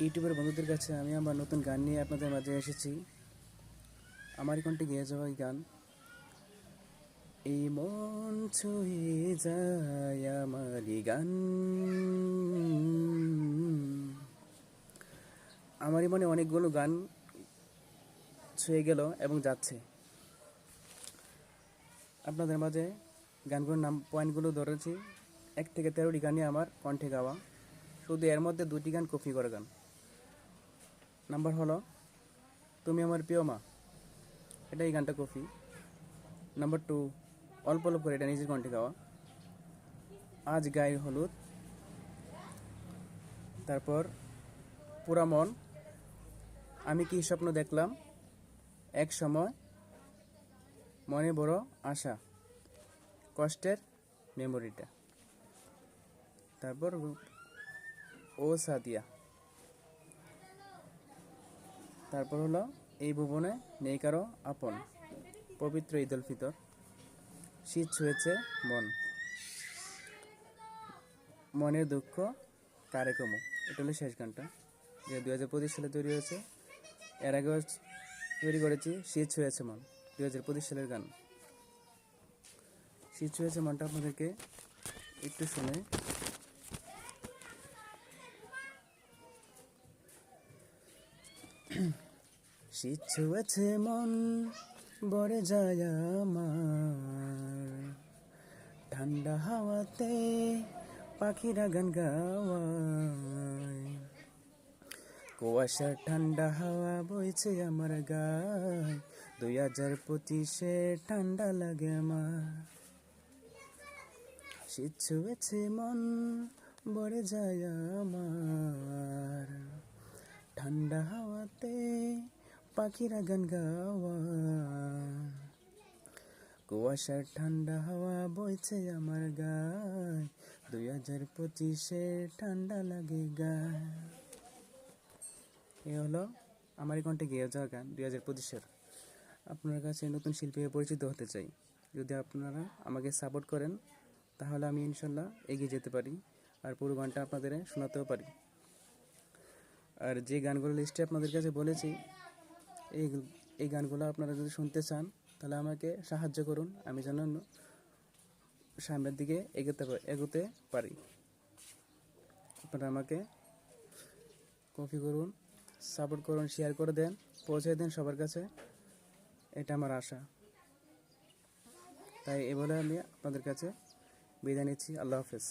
ইউটিউবের বন্ধুদের কাছে আমি আমার নতুন গান নিয়ে আপনাদের মাঝে এসেছি। আমারই কণ্ঠে গেয়ে যাওয়া এই গান, এই মন ছুঁয়ে যায় আমারই গান। আমারই মনে অনেকগুলো গান ছুঁয়ে গেল এবং যাচ্ছে। আপনাদের মাঝে গানগুলোর নাম পয়েন্টগুলো ধরেছি। 1 থেকে 13টি গানই আমার কণ্ঠে গাওয়া, শুধু এর মধ্যে 2টি গান কপি করা গান। নাম্বার হলো তুমি আমার প্রিয় মা, এটা এই গানটা কপি। নাম্বার 2 অল্প অল্প করে, এটা নিজের কণ্ঠে গাওয়া। আজ গায়ে হলুদ, তারপর পুরা মন, আমি কি স্বপ্ন দেখলাম, এক সময়, মনে বড় আশা, কষ্টের মেমোরিটা, তারপর ও সাদিয়া, তারপর হলো এই ভুবনে নেই কারো আপন, পবিত্র ঈদ উল ফিতর, শীত ছুঁয়েছে মন, মনের দুঃখ কারে কমু। এটা হলো শেষ গানটা, যে 2025 সালে তৈরি হয়েছে। এর আগেও তৈরি করেছি শীত ছুঁয়েছে মন, 2025 সালের গান। শীত ছুঁয়েছে মনটা আপনাদেরকে একটু শুনে শীত ছুঁয়েছে মন বরে যায় আমার, ঠান্ডা হাওয়াতে পাখিরা গান গাওয়ায়, কুয়াশার ঠান্ডা হাওয়া বইছে আমার গায়, 2025-এ ঠান্ডা লাগে আমার। শীত ছুঁয়েছে মন বরে যায় আমার, ঠান্ডা হাওয়াতে পাখিরা গান গাওয়ায়, কুয়াশার ঠান্ডা হাওয়া বইছে আমার গায়, 2025-এ ঠান্ডা লাগে গায়। এ হলো আমারই কণ্ঠে গেয়ে যাওয়া গান 2025-এর। আপনার কাছে নতুন শিল্পী হয়ে পরিচিত হতে চাই। যদি আপনারা আমাকে সাপোর্ট করেন তাহলে আমি ইনশাল্লাহ এগিয়ে যেতে পারি, আর পুরো গানটা আপনাদের শোনাতেও পারি। আর যে গানগুলো লিস্টে আপনাদের কাছে বলেছি, এই গানগুলো আপনারা যদি শুনতে চান তাহলে আমাকে সাহায্য করুন, আমি যেন সামনের দিকে এগোতে পারি। আপনারা আমাকে কপি করুন, সাপোর্ট করুন, শেয়ার করে দেন, পৌঁছে দেন সবার কাছে, এটা আমার আশা। তাই এ বলে আমি আপনাদের কাছে বিদায় নিচ্ছি। আল্লাহ হাফেজ।